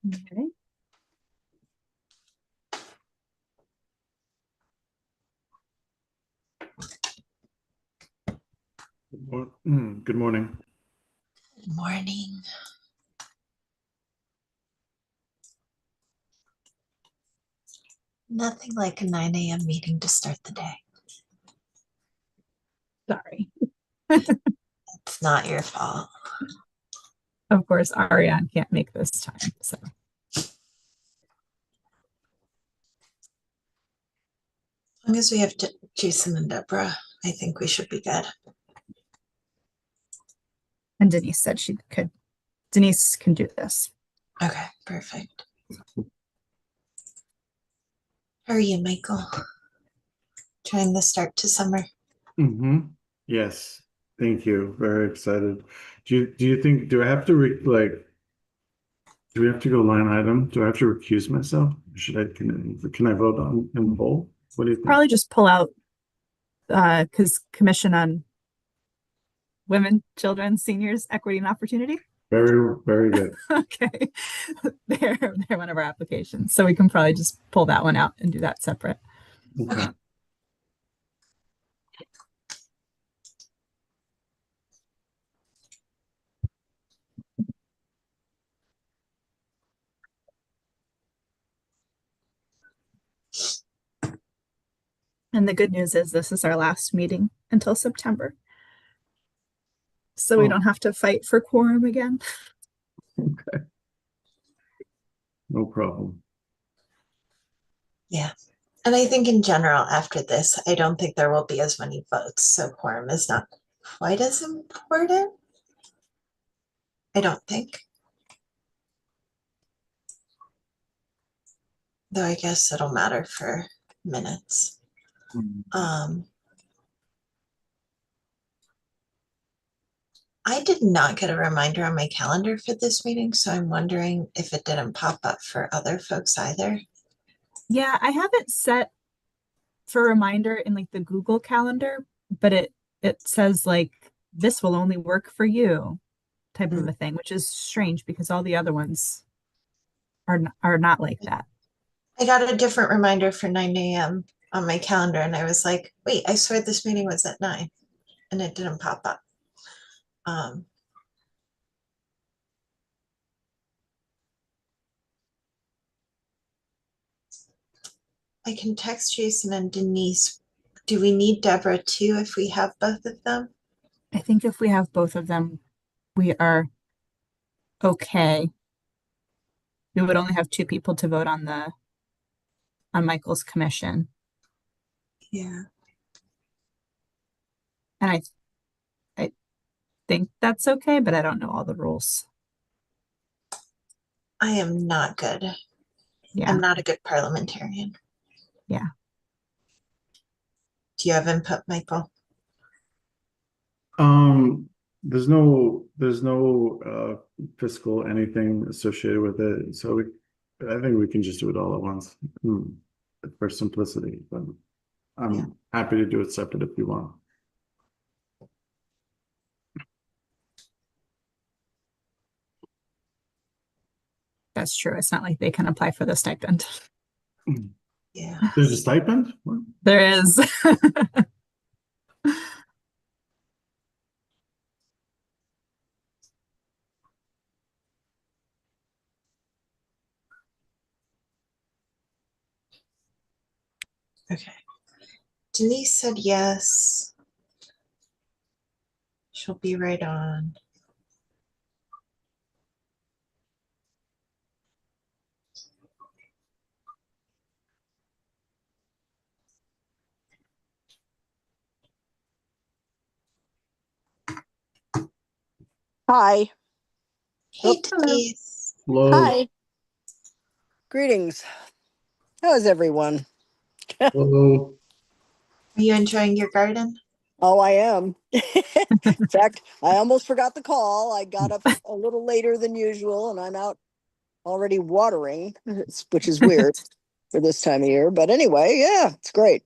Okay. Good morning. Good morning. Nothing like a 9 a.m. meeting to start the day. Sorry. It's not your fault. Of course, Ariane can't make this time, so. As long as we have Jason and Deborah, I think we should be good. And Denise said she could. Denise can do this. Okay, perfect. How are you, Michael? Trying the start to summer? Yes, thank you. Very excited. Do you think, do I have to do we have to go line item? Do I have to recuse myself? Can I vote on in the whole? What do you think? Probably just pull out because Commission on Women, Children, Seniors, Equity and Opportunity. Very, very good. Okay. They're one of our applications. So we can probably just pull that one out and do that separate. Okay. And the good news is this is our last meeting until September. So we don't have to fight for quorum again. Okay. No problem. Yeah. And I think in general, after this, I don't think there will be as many votes. So quorum is not quite as important. I don't think. Though I guess it'll matter for minutes. I did not get a reminder on my calendar for this meeting, so I'm wondering if it didn't pop up for other folks either. Yeah, I have it set for reminder in like the Google Calendar, but it says like this will only work for you type of a thing, which is strange because all the other ones are not like that. I got a different reminder for 9 a.m. on my calendar and I was like, wait, I swear this meeting was at 9 and it didn't pop up. I can text Jason and Denise. Do we need Deborah too if we have both of them? I think if we have both of them, we are okay. We would only have 2 people to vote on Michael's commission. Yeah. And I think that's okay, but I don't know all the rules. I am not good. Yeah. I'm not a good parliamentarian. Yeah. Do you have input, Michael? There's no fiscal anything associated with it, so I think we can just do it all at once for simplicity. But I'm happy to do it separate if you want. That's true. It's not like they can apply for the stipend. Yeah. There's a stipend? What? There is. Okay. Denise said yes. She'll be right on. Hi. Hey, Hello. Denise. Hello. Hi. Greetings. How's everyone? Hello. Are you enjoying your garden? Oh, I am. In fact, I almost forgot the call. I got up a little later than usual and I'm out already watering, which is weird for this time of year. But anyway, yeah, it's great.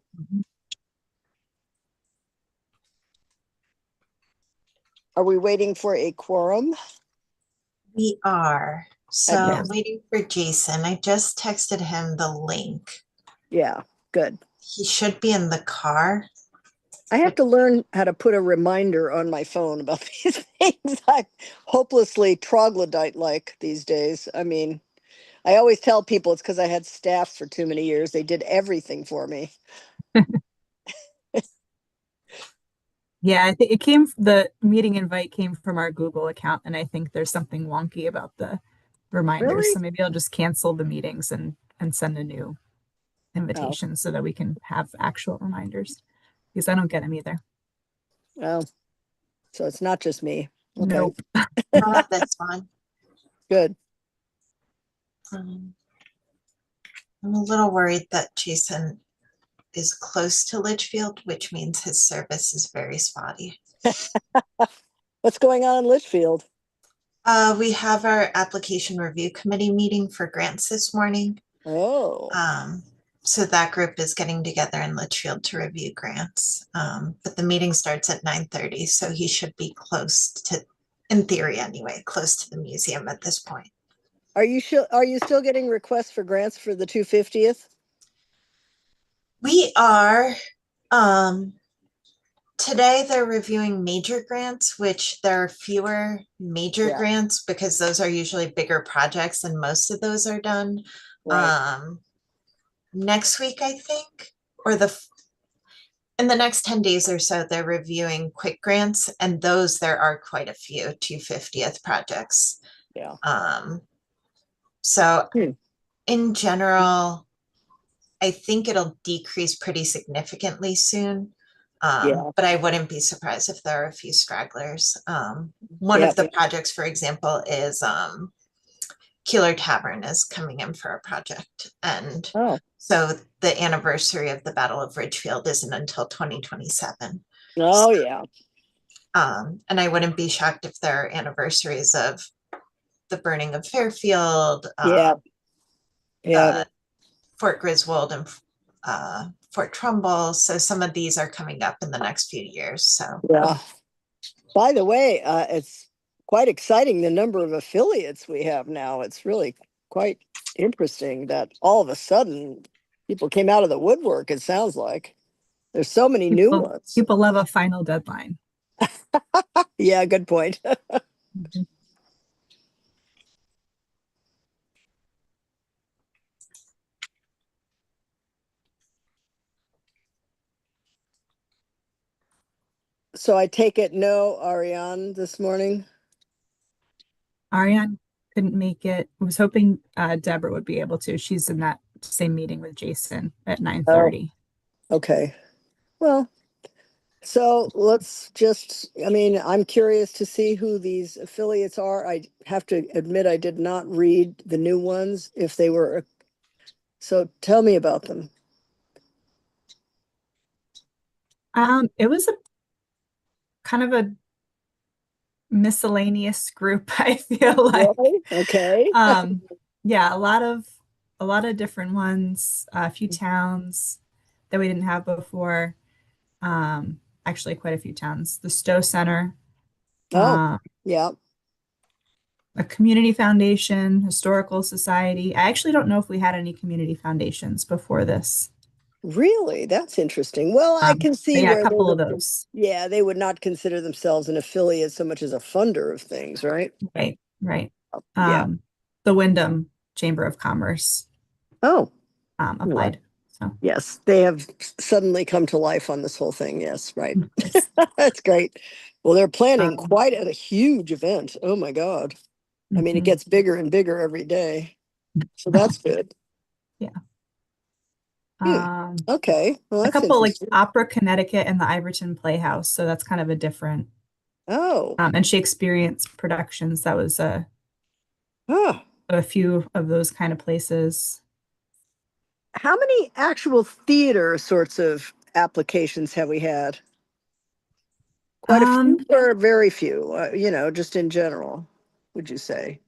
Are we waiting for a quorum? We are. So Yeah. waiting for Jason. I just texted him the link. Yeah, good. He should be in the car. I have to learn how to put a reminder on my phone about these things. I'm hopelessly troglodyte-like these days. I mean, I always tell people it's because I had staff for too many years. They did everything for me. Yeah, I think the meeting invite came from our Google account, and I think there's something wonky about the reminders. Really? So maybe I'll just cancel the meetings and send a new Oh, invitation so that we can have actual reminders because I don't get them either. well, so it's not just me. Okay, Nope. I have this one. good. Um, I'm a little worried that Jason is close to Litchfield, which means his service is very spotty. What's going on in Litchfield? We have our application review committee meeting for grants this morning. Oh, So that group is getting together in Litchfield to review grants. But the meeting starts at 9:30, so he should be close to, in theory anyway, close to the museum at this point. are you sure? Are you still getting requests for grants for the 250th? We are, today they're reviewing major grants, which there are fewer major Yeah, grants because those are usually bigger projects and most of those are done. right. Next week, I think, or in the next 10 days or so, they're reviewing quick grants, and those there are quite a few 250th projects. Yeah. So Hmm. in general, I think it'll decrease pretty significantly soon. Yeah. But I wouldn't be surprised if there are a few stragglers. One Yeah. of the projects, for example, is Keeler Tavern is coming in for a project. And Oh, so the anniversary of the Battle of Ridgefield isn't until 2027. oh, yeah. And I wouldn't be shocked if there are anniversaries of the burning of Fairfield, Yeah. Yeah. the Fort Griswold, and Fort Trumbull. So some of these are coming up in the next few years. So Yeah. By the way, it's quite exciting the number of affiliates we have now. It's really quite interesting that all of a sudden people came out of the woodwork, it sounds like. There's so many new ones. People love a final deadline. Yeah, good point. Mhm. So I take it no Ariane this morning? Ariane couldn't make it. I was hoping Deborah would be able to. She's in that same meeting with Jason at Oh, 9:30. okay. Well, so let's just, I mean, I'm curious to see who these affiliates are. I have to admit, I did not read the new ones if they were, so tell me about them. It was a kind of a miscellaneous group, I feel like. Really? Okay. Um, yeah, a lot of different ones, a few towns that we didn't have before. Actually quite a few towns. The Stowe Center, Oh, uh, yeah. a community foundation, historical society. I actually don't know if we had any community foundations before this. Really? That's interesting. Well, I can But see yeah, a where they couple of would, those. yeah, they would not consider themselves an affiliate so much as a funder of things, right? Right, right. Yeah. The Wyndham Chamber of Commerce Oh, well, applied. So yes, they have suddenly come to life on this whole thing. Yes, right. yes. That's great. Well, they're planning Um, quite a huge event. Oh my God. I mean, it mhm. gets bigger and bigger every day. So that's good. Yeah. Hmm. Um, Okay. Well, a that's couple like interesting. Opera Connecticut and the Iverton Playhouse. So that's kind of a different Oh, and Shakespearean productions. That was ah. a few of those kind of places. How many actual theater sorts of applications have we had? Quite a few Um, or very few, just in general, would you say?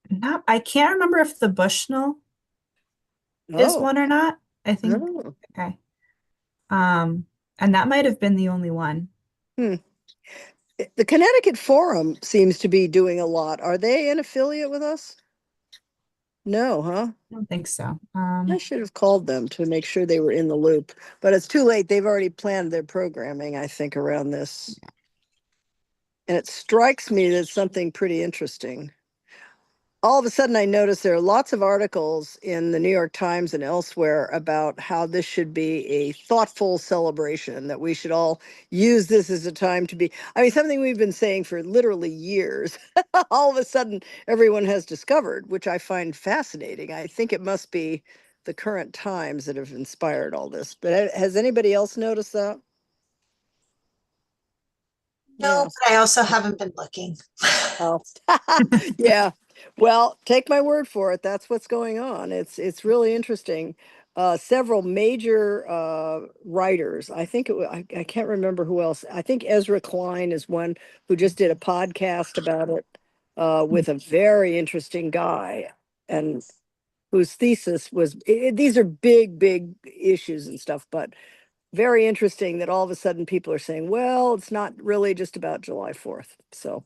not I can't remember if the Bushnell is Oh, one or not. I think oh. okay. Um, and that might have been the only one. Hmm. The Connecticut Forum seems to be doing a lot. Are they an affiliate with us? No, huh? I don't think so. I should have called them to make sure they were in the loop, but it's too late. They've already planned their programming, I think, around this. And it strikes me that something pretty interesting. All of a sudden, I noticed there are lots of articles in the New York Times and elsewhere about how this should be a thoughtful celebration, that we should all use this as a time to be. I mean, something we've been saying for literally years. All of a sudden, everyone has discovered, which I find fascinating. I think it must be the current times that have inspired all this. But has anybody else noticed that? No, Yes. but I also haven't been looking. Oh, yeah. Well, take my word for it. That's what's going on. It's really interesting. Several major writers. I think I can't remember who else. I think Ezra Klein is one who just did a podcast about it with a very interesting guy, and whose thesis was these are big, big issues and stuff, but very interesting that all of a sudden people are saying, well, it's not really just about July 4th. So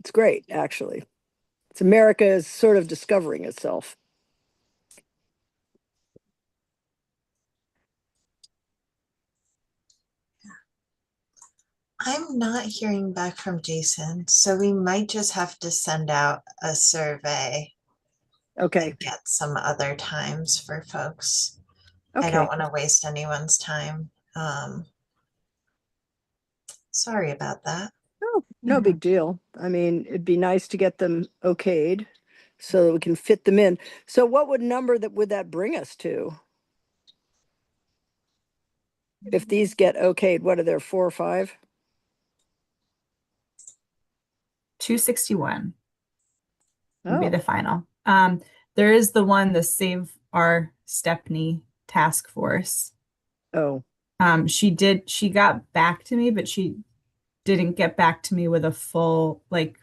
it's great, actually. It's America is sort of discovering itself. I'm not hearing back from Jason, so we might just have to send out a survey Okay. and get some other times for folks. I Okay. don't want to waste anyone's time. Sorry about that. No Yeah. big deal. I mean, it'd be nice to get them okayed so that we can fit them in. So what number would that bring us to? If these get okayed, what are there, 4 or 5? 261 would be Oh, the final. There is the one, the Save Our Stepney Task Force. oh, She got back to me, but she didn't get back to me with a full, like,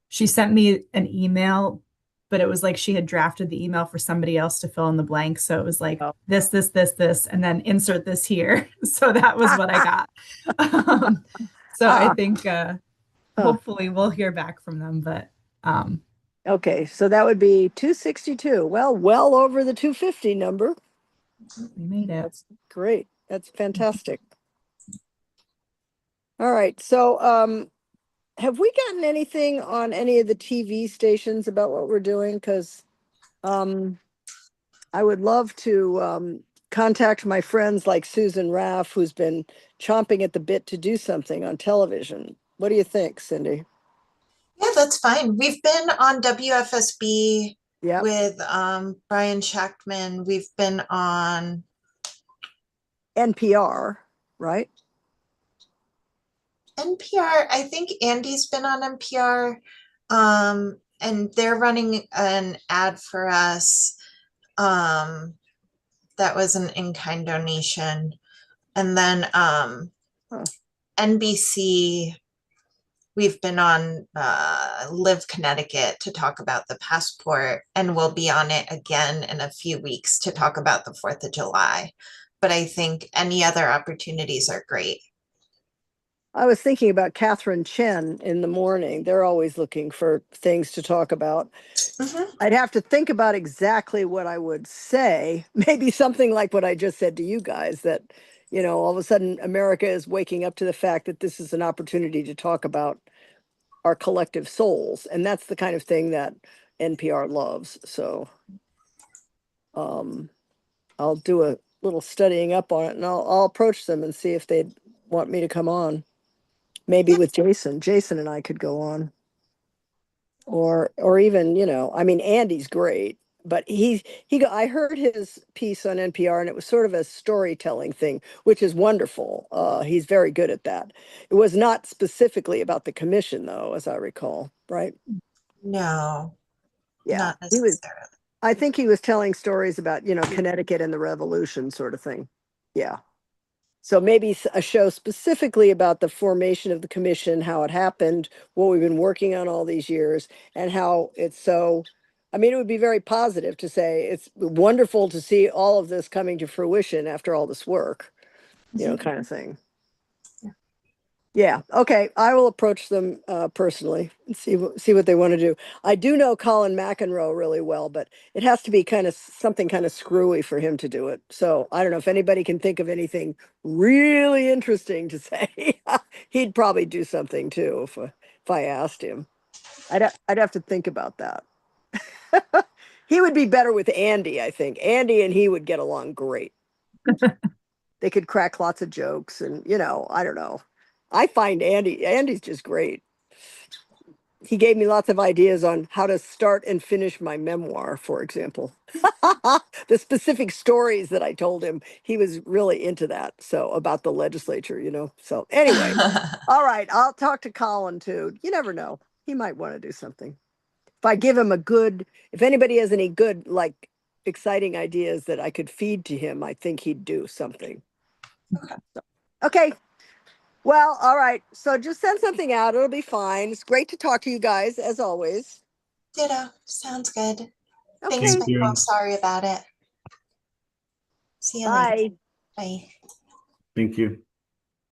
she sent me an email, but it was like she had drafted the email for somebody else to fill in the blanks. So it was like oh. this, and then insert this here. So that was what I got. So I think hopefully we'll hear back from them, but Okay, so that would be 262. Well over the 250 number. we made it. That's great. That's fantastic. All right. So, have we gotten anything on any of the TV stations about what we're doing? Because I would love to contact my friends like Susan Raff, who's been chomping at the bit to do something on television. What do you think, Cindy? Yeah, that's fine. We've been on WFSB Yeah. with Brian Shachtman. We've been on NPR, right? NPR. I think Andy's been on NPR. And they're running an ad for us. That was an in-kind donation. And then NBC, we've been on Live Connecticut to talk about the passport, and we'll be on it again in a few weeks to talk about the 4th of July. But I think any other opportunities are great. I was thinking about Catherine Chen in the morning. They're always looking for things to talk about. Mhm. I'd have to think about exactly what I would say. Maybe something like what I just said to you guys, that, all of a sudden America is waking up to the fact that this is an opportunity to talk about our collective souls. And that's the kind of thing that NPR loves. So I'll do a little studying up on it, and I'll approach them and see if they'd want me to come on. Maybe with Jason. Jason and I could go on. Or even, I mean, Andy's great, but I heard his piece on NPR, and it was sort of a storytelling thing, which is wonderful. He's very good at that. It was not specifically about the commission, though, as I recall, right? No, Yeah. not necessarily. I think he was telling stories about, Connecticut and the Revolution sort of thing. Yeah. So maybe a show specifically about the formation of the commission, how it happened, what we've been working on all these years, and how it's so, I mean, it would be very positive to say it's wonderful to see all of this coming to fruition after all this work, Mhm. kind of thing. Yeah. Yeah, okay. I will approach them personally and see what they want to do. I do know Colin McEnroe really well, but it has to be kind of something kind of screwy for him to do it. So I don't know if anybody can think of anything really interesting to say. He'd probably do something too if I asked him. I'd have to think about that. He would be better with Andy, I think. Andy and he would get along great. They could crack lots of jokes and, I don't know. I find Andy's just great. He gave me lots of ideas on how to start and finish my memoir, for example. The specific stories that I told him, he was really into that. So about the legislature, So anyway, all right, I'll talk to Colin too. You never know. He might want to do something. If I give him if anybody has any good, like exciting ideas that I could feed to him, I think he'd do something. Okay. Well, all right. So just send something out. It'll be fine. It's great to talk to you guys, as always. Ditto. Sounds good. Okay. Thanks, Thank you. Michael. Sorry about it. See you later. Bye. Bye. Thank you.